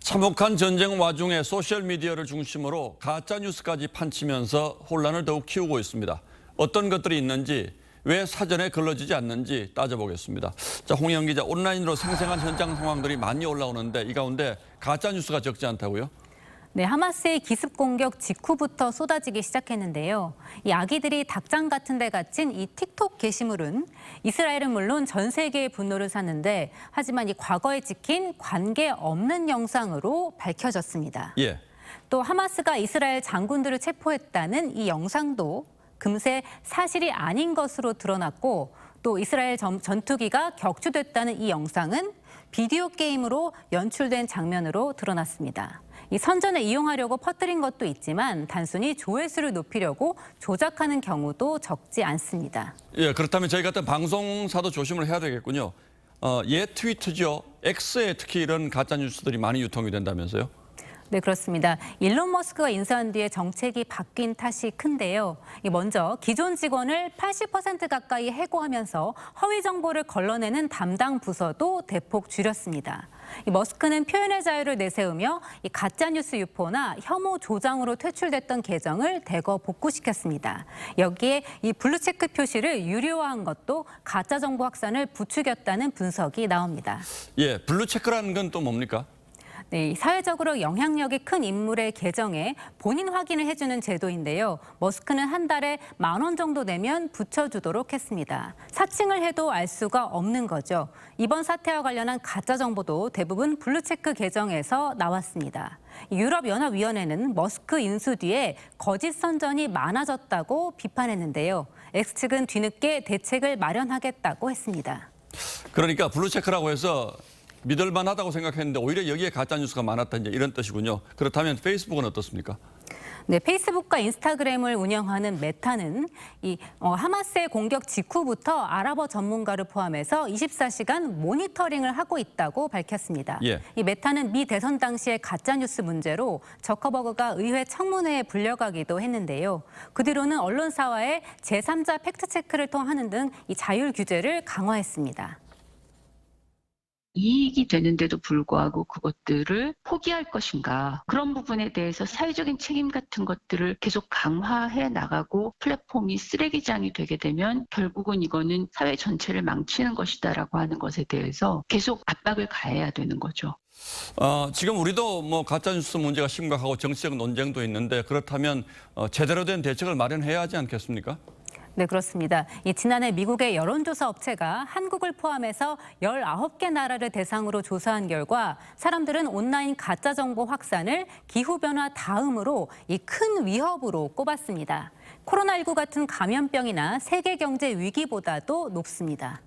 참혹한 전쟁 와중에 소셜미디어를 중심으로 가짜뉴스까지 판치면서 혼란을 더욱 키우고 있습니다. 어떤 것들이 있는지, 왜 사전에 걸러지지 않는지 따져보겠습니다. 자, 홍영 기자, 온라인으로 생생한 현장 상황들이 많이 올라오는데 이 가운데 가짜뉴스가 적지 않다고요? 네, 하마스의 기습 공격 직후부터 쏟아지기 시작했는데요. 이 아기들이 닭장 같은 데 갇힌 이 틱톡 게시물은 이스라엘은 물론 전 세계의 분노를 샀는데 하지만 이 과거에 찍힌 관계없는 영상으로 밝혀졌습니다. 예. 또 하마스가 이스라엘 장군들을 체포했다는 이 영상도 금세 사실이 아닌 것으로 드러났고 또 이스라엘 전투기가 격추됐다는 이 영상은 비디오 게임으로 연출된 장면으로 드러났습니다. 이 선전에 이용하려고 퍼뜨린 것도 있지만 단순히 조회수를 높이려고 조작하는 경우도 적지 않습니다. 예, 그렇다면 저희 같은 방송사도 조심을 해야 되겠군요. 옛 트위터죠. X에 특히 이런 가짜뉴스들이 많이 유통이 된다면서요? 네, 그렇습니다. 일론 머스크가 인사한 뒤에 정책이 바뀐 탓이 큰데요. 먼저 기존 직원을 80% 가까이 해고하면서 허위 정보를 걸러내는 담당 부서도 대폭 줄였습니다. 머스크는 표현의 자유를 내세우며 가짜뉴스 유포나 혐오 조장으로 퇴출됐던 계정을 대거 복구시켰습니다. 여기에 이 블루체크 표시를 유료화한 것도 가짜 정보 확산을 부추겼다는 분석이 나옵니다. 예, 블루체크라는 건 또 뭡니까? 네, 사회적으로 영향력이 큰 인물의 계정에 본인 확인을 해주는 제도인데요. 머스크는 한 달에 10,000원 정도 내면 붙여주도록 했습니다. 사칭을 해도 알 수가 없는 거죠. 이번 사태와 관련한 가짜 정보도 대부분 블루체크 계정에서 나왔습니다. 유럽연합위원회는 머스크 인수 뒤에 거짓 선전이 많아졌다고 비판했는데요. X측은 뒤늦게 대책을 마련하겠다고 했습니다. 그러니까 블루체크라고 해서 믿을만하다고 생각했는데 오히려 여기에 가짜뉴스가 많았다 이제 이런 뜻이군요. 그렇다면 페이스북은 어떻습니까? 네, 페이스북과 인스타그램을 운영하는 메타는 하마스의 공격 직후부터 아랍어 전문가를 포함해서 24시간 모니터링을 하고 있다고 밝혔습니다. 예. 이 메타는 미 대선 당시의 가짜뉴스 문제로 저커버그가 의회 청문회에 불려가기도 했는데요. 그 뒤로는 언론사와의 제3자 팩트체크를 통하는 등 이 자율 규제를 강화했습니다. 이익이 되는데도 불구하고 그것들을 포기할 것인가. 그런 부분에 대해서 사회적인 책임 같은 것들을 계속 강화해 나가고 플랫폼이 쓰레기장이 되게 되면 결국은 이거는 사회 전체를 망치는 것이다라고 하는 것에 대해서 계속 압박을 가해야 되는 거죠. 지금 우리도 뭐 가짜뉴스 문제가 심각하고 정치적 논쟁도 있는데 그렇다면 제대로 된 대책을 마련해야 하지 않겠습니까? 네, 그렇습니다. 지난해 미국의 여론조사 업체가 한국을 포함해서 19개 나라를 대상으로 조사한 결과 사람들은 온라인 가짜 정보 확산을 기후변화 다음으로 큰 위협으로 꼽았습니다. 코로나19 같은 감염병이나 세계 경제 위기보다도 높습니다.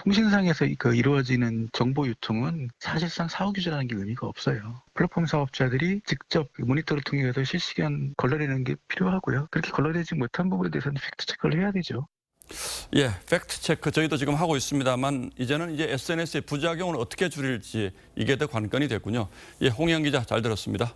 통신상에서 이루어지는 정보 유통은 사실상 사후 규제라는 게 의미가 없어요. 플랫폼 사업자들이 직접 모니터를 통해서 실시간 걸러내는 게 필요하고요. 그렇게 걸러내지 못한 부분에 대해서는 팩트 체크를 해야 되죠. 예, 팩트 체크 저희도 지금 하고 있습니다만 이제는 이제 SNS의 부작용을 어떻게 줄일지 이게 더 관건이 됐군요. 예, 홍영 기자 잘 들었습니다.